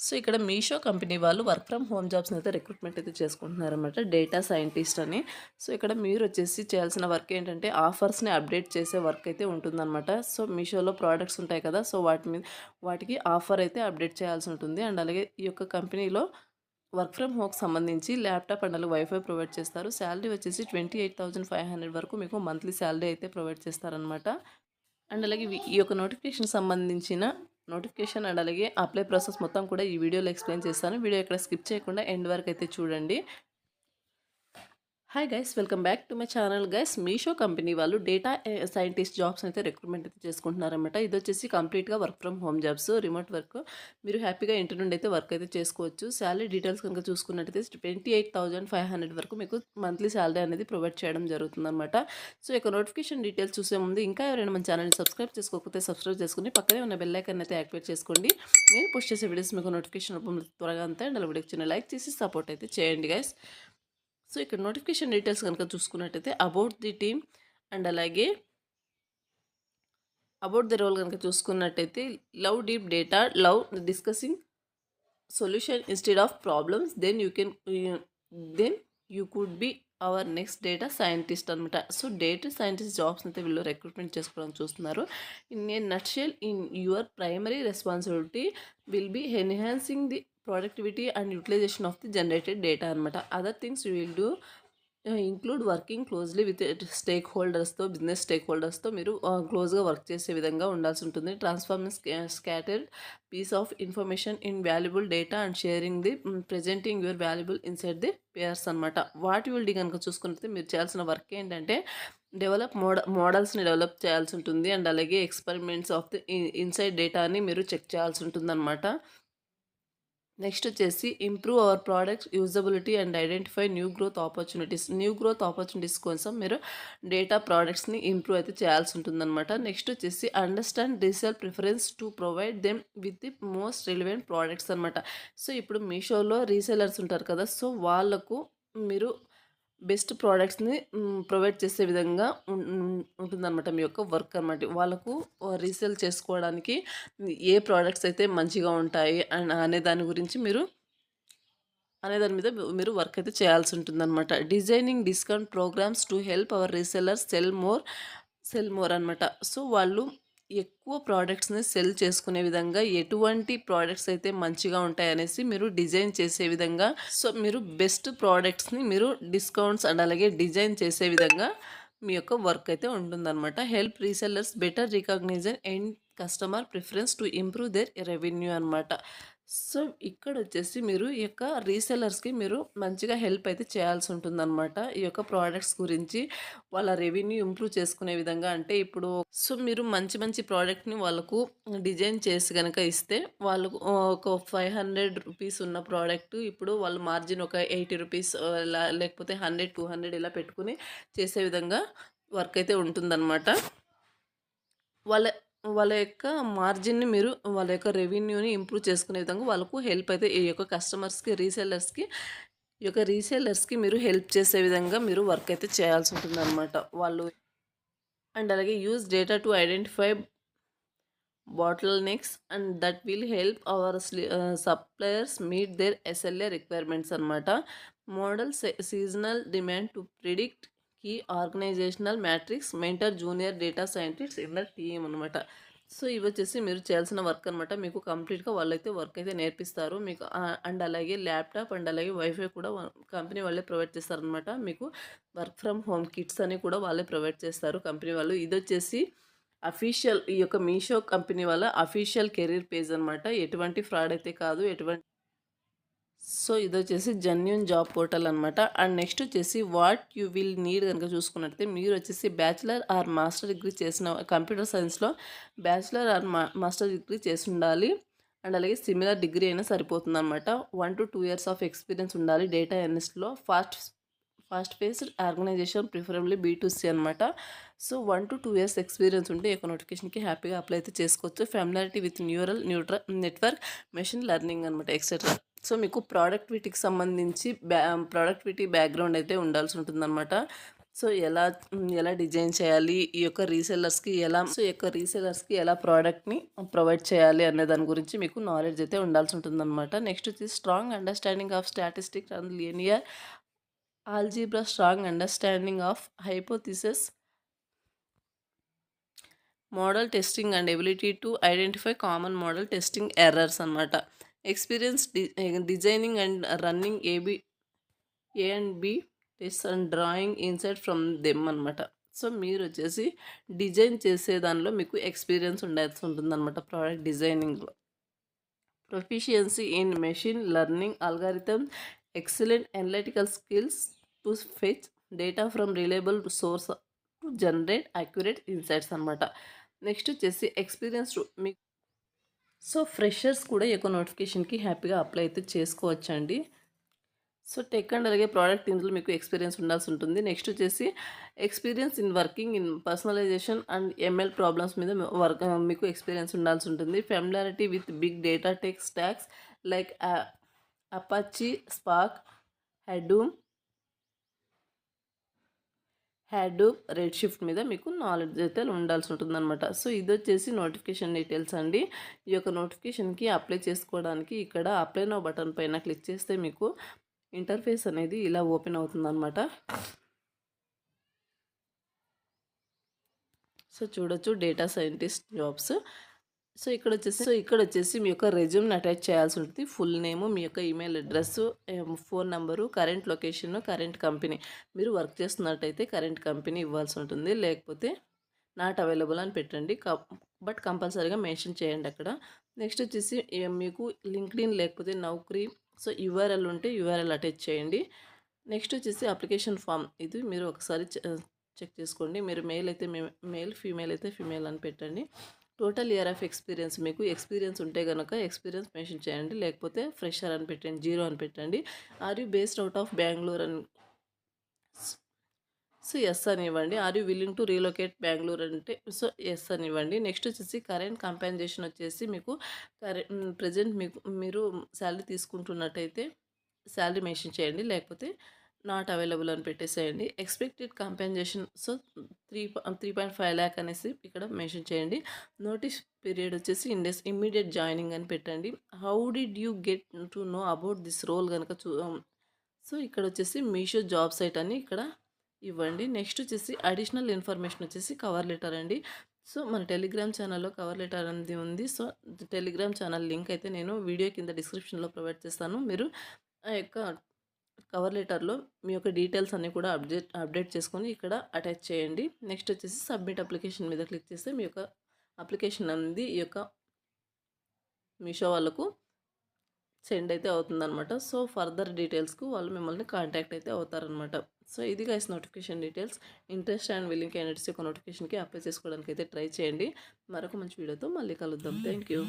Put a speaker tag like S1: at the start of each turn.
S1: So ఇక్కడ Meesho company వాళ్ళు work from home జాబ్స్ని అయితే రిక్రూట్మెంట్ అయితే చేసుకుంటున్నారన్నమాట, డేటా సైంటిస్ట్ అని. సో ఇక్కడ మీరు వచ్చేసి చేయాల్సిన వర్క్ ఏంటంటే ఆఫర్స్ని అప్డేట్ చేసే వర్క్ అయితే ఉంటుందన్నమాట. సో మీషోలో ప్రోడక్ట్స్ ఉంటాయి కదా, సో వాటికి ఆఫర్ అయితే అప్డేట్ చేయాల్సి ఉంటుంది. అండ్ అలాగే ఈ యొక్క కంపెనీలో వర్క్ ఫ్రమ్ హోమ్కి సంబంధించి ల్యాప్టాప్ అండ్ అలాగే వైఫై ప్రొవైడ్ చేస్తారు. శాలరీ వచ్చేసి 28,500 వరకు మీకు మంత్లీ శాలరీ అయితే ప్రొవైడ్ చేస్తారనమాట. అండ్ అలాగే ఈ యొక్క నోటిఫికేషన్ సంబంధించిన నోటిఫికేషన్ అండ్ అలాగే అప్లై ప్రాసెస్ మొత్తం కూడా ఈ వీడియోలో ఎక్స్ప్లెయిన్ చేస్తాను. వీడియో ఇక్కడ స్కిప్ చేయకుండా ఎండ్ వరకు అయితే చూడండి. Hi guys, welcome back to my channel guys. Meesho company వాళ్ళు డేటా సైంటిస్ట్ జాబ్స్ అయితే రిక్రూట్మెంట్ అయితే చేసుకుంటున్నారన్నమాట. ఇది వచ్చేసి కంప్లీట్గా work from home jobs, remote work. మీరు హ్యాపీగా ఇంటి నుండి అయితే వర్క్ అయితే చేసుకోవచ్చు. శాలరీ డీటెయిల్స్ కనుక చూసుకున్నట్టయితే 28,500 వరకు మీకు మంత్లీ శాలరీ అనేది ప్రొవైడ్ చేయడం జరుగుతుందన్నమాట. సో ఇక నోటిఫికేషన్ డీటెయిల్స్ చూసే ముందు ఇంకా ఎవరైనా మన ఛానల్ని సబ్స్క్రైబ్ చేసుకోకపోతే సబ్స్క్రైబ్ చేసుకుని పక్కనే ఉన్న బెల్ ఐకాన్ అయితే యాక్టివేట్ చేసుకోండి. నేను పోస్ట్ చేసే వీడియోస్ మీకు నోటిఫికేషన్ రూపంలో త్వరగా అంతే. అండ్ అలా వీడియోకి చిన్న లైక్ చేసి సపోర్ట్ అయితే చేయండి గైస్. సో ఇక్కడ నోటిఫికేషన్ డీటెయిల్స్ కనుక చూసుకున్నట్టయితే అబౌట్ ది టీమ్ అండ్ అలాగే అబౌట్ ది రోల్ కనుక చూసుకున్నట్టయితే love deep data, love discussing solution instead of problems, then you could be our next data scientist అనమాట. సో డేటా సైంటిస్ట్ జాబ్స్ అయితే వీళ్ళు recruitment చేసుకోవడం చూస్తున్నారు. In a nutshell, in your primary responsibility will be enhancing the productivity and utilization of the generated data అనమాట. Other things you will do include working closely with stake హోల్డర్స్తో, business stake హోల్డర్స్తో మీరు క్లోజ్గా work చేసే విధంగా ఉండాల్సి ఉంటుంది. Transforming scattered piece of information in valuable data and sharing the presenting your valuable inside the peers అనమాట. వాట్ విల్ డి కనుక చూసుకుంటే మీరు చేయాల్సిన వర్క్ ఏంటంటే మోడల్స్ని డెవలప్ చేయాల్సి ఉంటుంది. అండ్ అలాగే ఎక్స్పెరిమెంట్స్ ఆఫ్ ది ఇన్సైడ్ డేటాని మీరు చెక్ చేయాల్సి ఉంటుంది అనమాట. నెక్స్ట్ వచ్చేసి improve our products usability and identify new growth opportunities కోసం మీరు డేటా ప్రోడక్ట్స్ని ఇంప్రూవ్ అయితే చేయాల్సి ఉంటుందన్నమాట. నెక్స్ట్ వచ్చేసి understand resale preference to provide them with the most relevant products అనమాట. సో ఇప్పుడు మీషోలో రీసేలర్స్ ఉంటారు కదా, సో వాళ్ళకు మీరు బెస్ట్ ప్రోడక్ట్స్ని ప్రొవైడ్ చేసే విధంగా ఉంటుందన్నమాట మీ యొక్క వర్క్ అనమాట. వాళ్ళకు రీసేల్ చేసుకోవడానికి ఏ ప్రోడక్ట్స్ అయితే మంచిగా ఉంటాయి అండ్ అనే దాని గురించి అనే దాని మీద మీరు వర్క్ అయితే చేయాల్సి ఉంటుందన్నమాట. Designing discount programs to help our resellers sell more అనమాట. సో వాళ్ళు ఎక్కువ ప్రోడక్ట్స్ని సెల్ చేసుకునే విధంగా ఎటువంటి ప్రోడక్ట్స్ అయితే మంచిగా ఉంటాయనేసి మీరు డిజైన్ చేసే విధంగా, సో మీరు బెస్ట్ ప్రోడక్ట్స్ని మీరు డిస్కౌంట్స్ అండ్ అలాగే డిజైన్ చేసే విధంగా మీ యొక్క వర్క్ అయితే ఉంటుందన్నమాట. Help resellers better రికగ్నైజన్ and customer preference to improve their revenue అనమాట. సో ఇక్కడ వచ్చేసి మీరు ఈ యొక్క రీసెలర్స్కి మీరు మంచిగా హెల్ప్ అయితే చేయాల్సి ఉంటుందన్నమాట. ఈ యొక్క ప్రోడక్ట్స్ గురించి వాళ్ళ రెవెన్యూ ఇంప్రూవ్ చేసుకునే విధంగా. అంటే ఇప్పుడు సో మీరు మంచి మంచి ప్రోడక్ట్ని వాళ్ళకు డిజైన్ చేసి కనుక ఇస్తే వాళ్ళకు ఒక 500 రూపీస్ ఉన్న ప్రోడక్ట్ ఇప్పుడు వాళ్ళ మార్జిన్ ఒక 80 రూపీస్ లేకపోతే 100, 200 ఇలా పెట్టుకుని చేసే విధంగా వర్క్ అయితే ఉంటుందన్నమాట. వాళ్ళ వాళ్ళ యొక్క మార్జిన్‌ని మీరు వాళ్ళ యొక్క రెవెన్యూని ఇంప్రూవ్ చేసుకునే విధంగా వాళ్ళకు హెల్ప్ అయితే ఈ యొక్క రీసెల్లర్స్‌కి మీరు హెల్ప్ చేసే విధంగా మీరు వర్క్ అయితే చేయాల్సి ఉంటుందన్నమాట. వాళ్ళు అండ్ అలాగే use data to identify bottlenecks and that will help our suppliers meet their SLA requirements అనమాట. Model seasonal demand to predict key organizational matrix, mentor junior data scientist in the team అనమాట. So ఇవి వచ్చేసి మీరు చేయాల్సిన work అనమాట. మీకు కంప్లీట్గా వాళ్ళైతే వర్క్ అయితే నేర్పిస్తారు మీకు. అండ్ అలాగే ల్యాప్టాప్ అండ్ అలాగే వైఫై కూడా కంపెనీ వాళ్ళే ప్రొవైడ్ చేస్తారనమాట. మీకు వర్క్ ఫ్రమ్ హోమ్ కిట్స్ అని కూడా వాళ్ళే ప్రొవైడ్ చేస్తారు కంపెనీ వాళ్ళు. ఇది వచ్చేసి అఫీషియల్ ఈ యొక్క మీషో కంపెనీ వాళ్ళ అఫీషియల్ కెరీర్ పేజ్ అనమాట. ఎటువంటి ఫ్రాడ్ అయితే కాదు, సో ఇదొచ్చేసి జెన్యూన్ జాబ్ పోర్టల్ అనమాట. అండ్ నెక్స్ట్ వచ్చేసి వాట్ యూ విల్ నీడ్ కనుక చూసుకున్నట్లయితే మీరు వచ్చేసి బ్యాచిలర్ ఆర్ మాస్టర్ డిగ్రీ చేసిన కంప్యూటర్ సైన్స్లో బ్యాచిలర్ ఆర్ మాస్టర్ డిగ్రీ చేసి ఉండాలి. అండ్ అలాగే సిమిలర్ డిగ్రీ అయినా సరిపోతుంది అనమాట. 1 to 2 years ఆఫ్ ఎక్స్పీరియన్స్ ఉండాలి డేటా ఎనలిస్ట్లో. Fast paced organization preferably B2C అనమాట. సో 1 to 2 years ఎక్స్పీరియన్స్ ఉంటే ఈ యొక్క నోటిఫికేషన్కి హ్యాపీగా అప్లై అయితే చేసుకోవచ్చు. ఫ్యామిలారిటీ విత్ నెట్వర్క్, మెషిన్ లెర్నింగ్ అనమాట ఎక్సెట్రా. సో మీకు ప్రొడక్టివిటీకి సంబంధించి ప్రొడక్టివిటీ బ్యాక్గ్రౌండ్ అయితే ఉండాల్సి ఉంటుందన్నమాట. సో ఎలా డిజైన్ చేయాలి, ఈ యొక్క రీసెల్లర్స్కి ఎలా ప్రోడక్ట్ని ప్రొవైడ్ చేయాలి అనే దాని గురించి మీకు నాలెడ్జ్ అయితే ఉండాల్సి ఉంటుందన్నమాట. నెక్స్ట్ వచ్చి strong understanding of statistics and linear algebra, strong understanding of hypothesis, model testing and ability to identify common model testing errors అనమాట. Experience designing and running A and B test and drawing insight from them అనమాట. So మీరు వచ్చేసి design చేసే దానిలో మీకు experience ఉండాల్సి ఉంటుందన్నమాట. Product డిజైనింగ్లో proficiency in machine learning algorithm, excellent analytical skills to fetch data from reliable source to generate accurate insights అనమాట. నెక్స్ట్ వచ్చేసి ఎక్స్పీరియన్స్ మీకు సో ఫ్రెషర్స్ కూడా ఈ యొక్క నోటిఫికేషన్కి హ్యాపీగా అప్లై అయితే చేసుకోవచ్చండి. సో టెక్ అండ్ అలాగే ప్రోడక్ట్ ఇందులో మీకు ఎక్స్పీరియన్స్ ఉండాల్సి ఉంటుంది. నెక్స్ట్ వచ్చేసి experience in working in personalization and ML problems మీద మీకు ఎక్స్పీరియన్స్ ఉండాల్సి ఉంటుంది. Familiarity with big data tech stacks like Apache, Spark, Hadoop, Redshift మీద మీకు నాలెడ్జ్ అయితే ఉండాల్సి ఉంటుందన్నమాట. సో ఇది వచ్చేసి నోటిఫికేషన్ డీటెయిల్స్ అండి. ఈ యొక్క నోటిఫికేషన్కి అప్లై చేసుకోవడానికి ఇక్కడ అప్లై నౌ బటన్ పైన క్లిక్ చేస్తే మీకు ఇంటర్ఫేస్ అనేది ఇలా ఓపెన్ అవుతుందన్నమాట. సో చూడొచ్చు డేటా సైంటిస్ట్ జాబ్స్. సో ఇక్కడ వచ్చేసి మీ యొక్క రెజ్యూమ్ని అటాచ్ చేయాల్సి ఉంటుంది. ఫుల్ నేము, మీ యొక్క email address, phone number, current location, current company. మీరు వర్క్ చేస్తున్నట్టయితే కరెంట్ కంపెనీ ఇవ్వాల్సి ఉంటుంది, లేకపోతే నాట్ అవైలబుల్ అని పెట్టండి. బట్ కంపల్సరీగా మెన్షన్ చేయండి అక్కడ. నెక్స్ట్ వచ్చేసి మీకు లింక్డ్ఇన్ లేకపోతే నౌకరీ సో యూఆర్ఎల్ ఉంటే యూఆర్ఎల్ అటాచ్ చేయండి. నెక్స్ట్ వచ్చేసి అప్లికేషన్ ఫామ్, ఇది మీరు ఒకసారి చెక్ చేసుకోండి. మీరు మేల్ అయితే మేల్, ఫీమేల్ అయితే ఫీమేల్ అని పెట్టండి. టోటల్ ఇయర్ ఆఫ్ ఎక్స్పీరియన్స్, మీకు ఎక్స్పీరియన్స్ ఉంటే కనుక ఎక్స్పీరియన్స్ మెన్షన్ చేయండి, లేకపోతే ఫ్రెషర్ అని పెట్టండి, 0 అని పెట్టండి. Are you based out of Bengaluru అని సో ఎస్ అని ఇవ్వండి. Are you willing to relocate Bengaluru అంటే సో ఎస్ అని ఇవ్వండి. నెక్స్ట్ వచ్చేసి కరెంట్ కంపెన్సేషన్ వచ్చేసి మీకు ప్రజెంట్ మీరు శాలరీ తీసుకుంటున్నట్టయితే శాలరీ మెన్షన్ చేయండి, లేకపోతే నాట్ అవైలబుల్ అని పెట్టేసేయండి. ఎక్స్పెక్టెడ్ కంపెన్సేషన్ సో 3.5 lakh అనేసి ఇక్కడ మెన్షన్ చేయండి. నోటీస్ పీరియడ్ వచ్చేసి ఇమ్మీడియట్ జాయినింగ్ అని పెట్టండి. How did you get to know about this role కనుక సో ఇక్కడ వచ్చేసి మీషో జాబ్ సైట్ అని ఇక్కడ ఇవ్వండి. నెక్స్ట్ వచ్చేసి అడిషనల్ ఇన్ఫర్మేషన్ వచ్చేసి కవర్ లెటర్ అండి. సో మన టెలిగ్రామ్ ఛానల్లో కవర్ లెటర్ అనేది ఉంది. సో టెలిగ్రామ్ ఛానల్ లింక్ అయితే నేను వీడియో కింద డిస్క్రిప్షన్లో ప్రొవైడ్ చేస్తాను. మీరు ఆ యొక్క కవర్ లెటర్లో మీ యొక్క డీటెయిల్స్ అన్నీ కూడా అప్డేట్ చేసుకొని ఇక్కడ అటాచ్ చేయండి. నెక్స్ట్ వచ్చేసి సబ్మిట్ అప్లికేషన్ మీద క్లిక్ చేస్తే మీ యొక్క అప్లికేషన్ అనేది ఈ యొక్క మీషో వాళ్ళకు సెండ్ అయితే అవుతుందన్నమాట. సో ఫర్దర్ డీటెయిల్స్కు వాళ్ళు మిమ్మల్ని కాంటాక్ట్ అయితే అవుతారనమాట. సో ఇది guys notification details. Interest and willing candidates యొక్క నోటిఫికేషన్కి అప్లై చేసుకోవడానికి అయితే ట్రై చేయండి. మరొక మంచి వీడియోతో మళ్ళీ కలుద్దాం. Thank you.